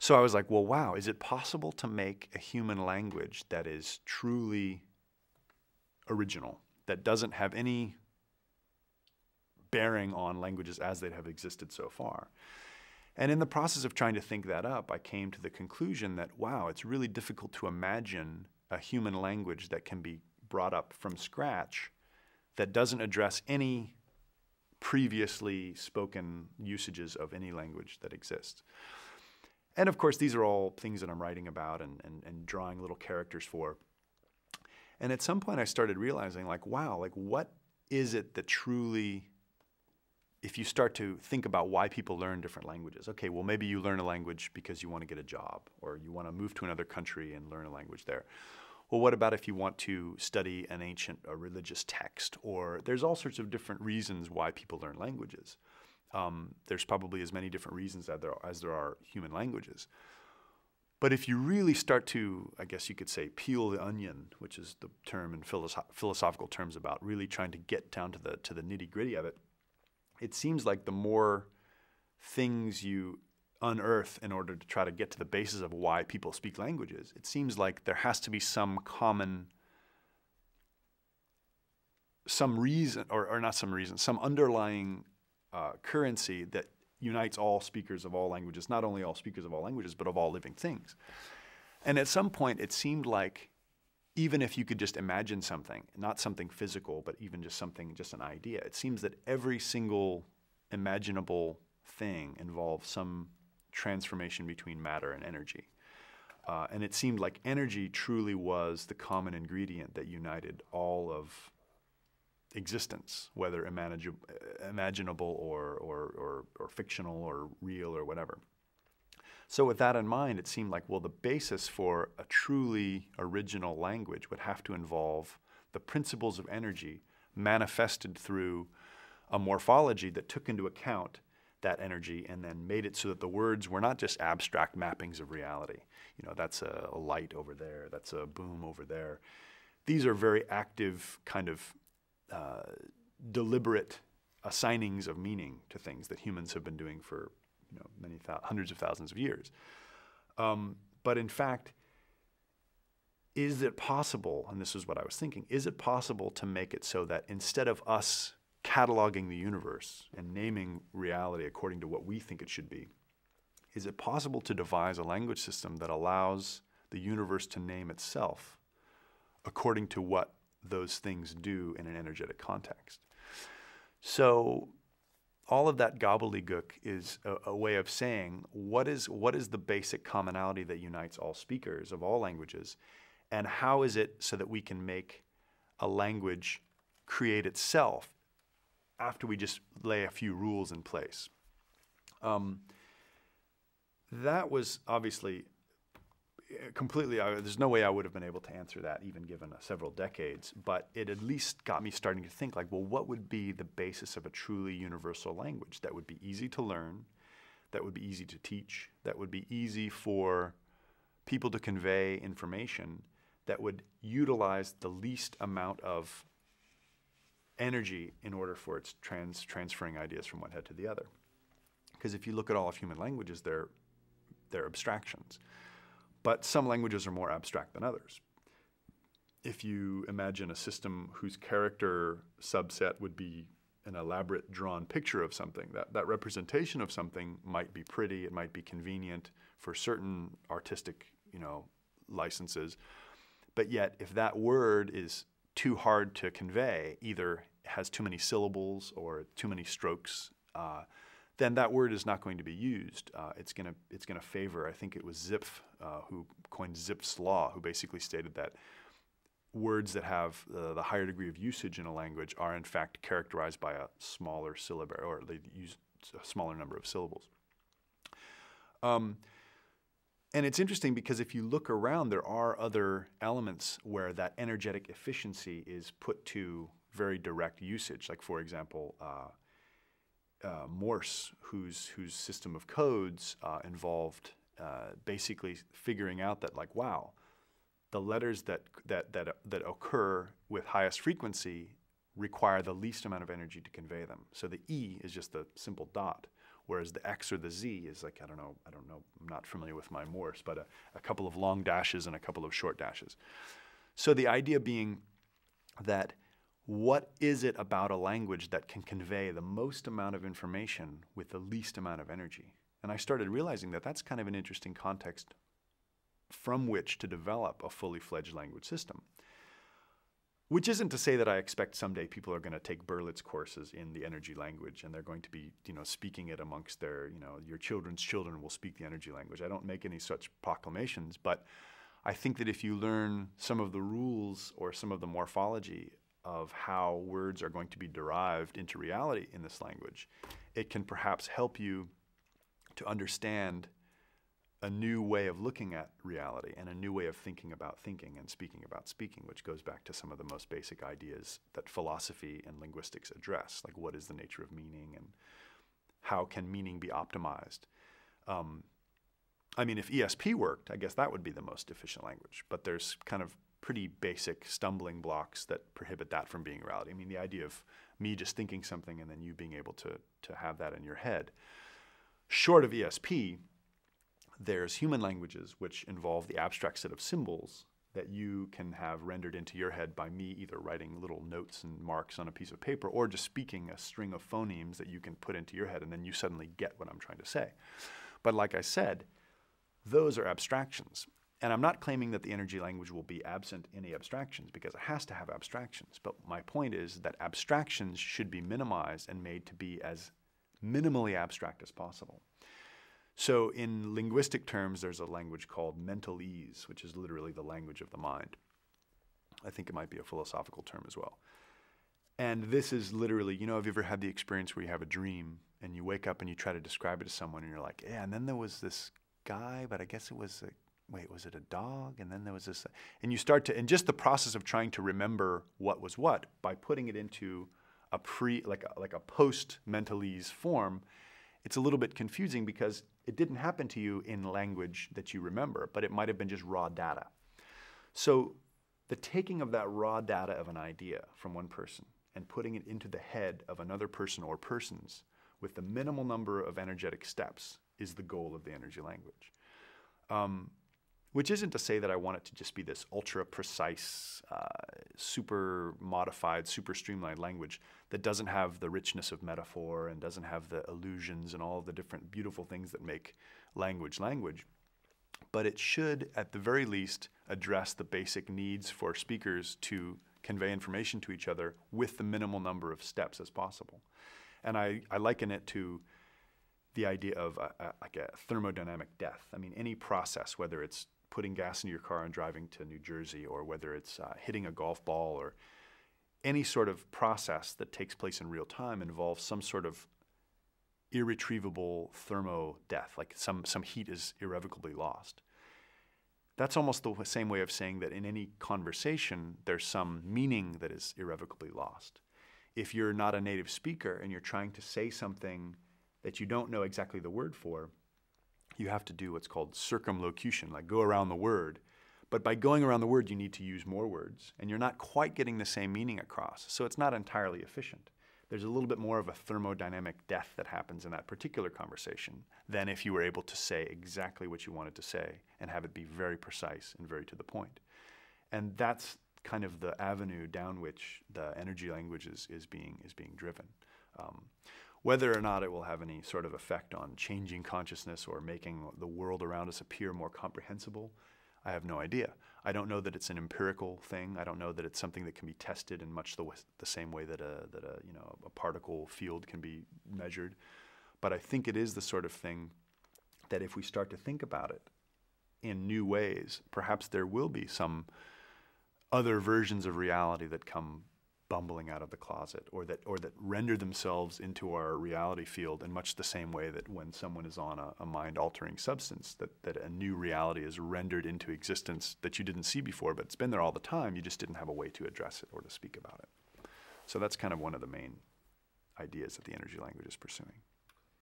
So I was like, well, wow, is it possible to make a human language that is truly original, that doesn't have any bearing on languages as they have existed so far? And in the process of trying to think that up, I came to the conclusion that, wow, it's really difficult to imagine a human language that can be brought up from scratch that doesn't address any previously spoken usages of any language that exists. And of course, these are all things that I'm writing about and drawing little characters for. And at some point I started realizing, like, wow, like what is it that truly, if you start to think about why people learn different languages, okay, well, maybe you learn a language because you want to get a job, or you want to move to another country and learn a language there. Well, what about if you want to study an ancient religious text? Or there's all sorts of different reasons why people learn languages. There's probably as many different reasons as there are human languages. But if you really start to, I guess you could say, peel the onion, which is the term in philosophical terms about really trying to get down to the nitty-gritty of it, it seems like the more things you unearth in order to try to get to the basis of why people speak languages, it seems like there has to be some underlying currency that unites all speakers of all languages, not only all speakers of all languages, but of all living things. And at some point, it seemed like even if you could just imagine something, not something physical, but even just something, just an idea, it seems that every single imaginable thing involves some transformation between matter and energy. And it seemed like energy truly was the common ingredient that united all of existence, whether imaginable or fictional or real or whatever. So with that in mind, it seemed like, well, the basis for a truly original language would have to involve the principles of energy manifested through a morphology that took into account that energy and then made it so that the words were not just abstract mappings of reality. You know, that's a light over there, that's a boom over there. These are very active kind of deliberate assignings of meaning to things that humans have been doing for many hundreds of thousands of years. But in fact, is it possible, and this is what I was thinking, is it possible to make it so that instead of us cataloging the universe and naming reality according to what we think it should be, is it possible to devise a language system that allows the universe to name itself according to what those things do in an energetic context? So all of that gobbledygook is a way of saying what is the basic commonality that unites all speakers of all languages, and how is it so that we can make a language create itself after we just lay a few rules in place. That was obviously completely, there's no way I would have been able to answer that even given several decades, but it at least got me starting to think like, well, what would be the basis of a truly universal language that would be easy to learn, that would be easy to teach, that would be easy for people to convey information, that would utilize the least amount of energy in order for its transferring ideas from one head to the other. Because if you look at all of human languages, they're abstractions. But some languages are more abstract than others. If you imagine a system whose character subset would be an elaborate drawn picture of something, that representation of something might be pretty, it might be convenient for certain artistic, licenses. But yet, if that word is too hard to convey, either has too many syllables or too many strokes, then that word is not going to be used. It's gonna favor, I think it was Zipf who coined Zipf's law, who basically stated that words that have the higher degree of usage in a language are in fact characterized by a smaller syllable, or they use a smaller number of syllables. And it's interesting because if you look around, there are other elements where that energetic efficiency is put to very direct usage. Like, for example, Morse, whose system of codes involved basically figuring out that, like, wow, the letters that occur with highest frequency require the least amount of energy to convey them. So the E is just a simple dot. whereas the X or the Z is like, I don't know, I'm not familiar with my Morse, but a couple of long dashes and a couple of short dashes. So the idea being that what is it about a language that can convey the most amount of information with the least amount of energy? And I started realizing that that's kind of an interesting context from which to develop a fully fledged language system. Which isn't to say that I expect someday people are going to take Berlitz courses in the energy language and they're going to be, speaking it amongst their, your children's children will speak the energy language. I don't make any such proclamations, but I think that if you learn some of the rules or some of the morphology of how words are going to be derived into reality in this language, it can perhaps help you to understand a new way of looking at reality and a new way of thinking about thinking and speaking about speaking, which goes back to some of the most basic ideas that philosophy and linguistics address, like what is the nature of meaning and how can meaning be optimized. If ESP worked, I guess that would be the most efficient language, but there's kind of pretty basic stumbling blocks that prohibit that from being reality. The idea of me just thinking something and then you being able to have that in your head. Short of ESP, there's human languages which involve the abstract set of symbols that you can have rendered into your head by me either writing little notes and marks on a piece of paper or just speaking a string of phonemes that you can put into your head and then you suddenly get what I'm trying to say. But like I said, those are abstractions. And I'm not claiming that the energy language will be absent any abstractions because it has to have abstractions. But my point is that abstractions should be minimized and made to be as minimally abstract as possible. So in linguistic terms, there's a language called mentalese, which is literally the language of the mind. I think it might be a philosophical term as well. And this is literally, have you ever had the experience where you have a dream and you wake up and you try to describe it to someone and you're like, yeah, and then there was this guy, but I guess it was was it a dog? And then there was this, and you start to, and just the process of trying to remember what was what by putting it into a like a post-mentalese form, it's a little bit confusing because it didn't happen to you in language that you remember, but it might have been just raw data. So the taking of that raw data of an idea from one person and putting it into the head of another person or persons with the minimal number of energetic steps is the goal of the energy language. Which isn't to say that I want it to just be this ultra precise, super modified, super streamlined language that doesn't have the richness of metaphor and doesn't have the illusions and all of the different beautiful things that make language language. But it should, at the very least, address the basic needs for speakers to convey information to each other with the minimal number of steps as possible. And I liken it to the idea of like a thermodynamic death. Any process, whether it's putting gas into your car and driving to New Jersey, or whether it's hitting a golf ball, or any sort of process that takes place in real time involves some sort of irretrievable thermo-death, like some heat is irrevocably lost. That's almost the same way of saying that in any conversation, there's some meaning that is irrevocably lost. If you're not a native speaker and you're trying to say something that you don't know exactly the word for, you have to do what's called circumlocution, like go around the word. But by going around the word, you need to use more words, and you're not quite getting the same meaning across. So it's not entirely efficient. There's a little bit more of a thermodynamic death that happens in that particular conversation than if you were able to say exactly what you wanted to say and have it be very precise and very to the point. And that's kind of the avenue down which the energy language is being driven. Whether or not it will have any sort of effect on changing consciousness or making the world around us appear more comprehensible, I have no idea. I don't know that it's an empirical thing. I don't know that it's something that can be tested in much the same way that a particle field can be measured. But I think it is the sort of thing that if we start to think about it in new ways, perhaps there will be some other versions of reality that come bumbling out of the closet, or that render themselves into our reality field in much the same way that when someone is on a mind-altering substance, that a new reality is rendered into existence that you didn't see before, but it's been there all the time, you just didn't have a way to address it or to speak about it. So that's kind of one of the main ideas that the energy language is pursuing.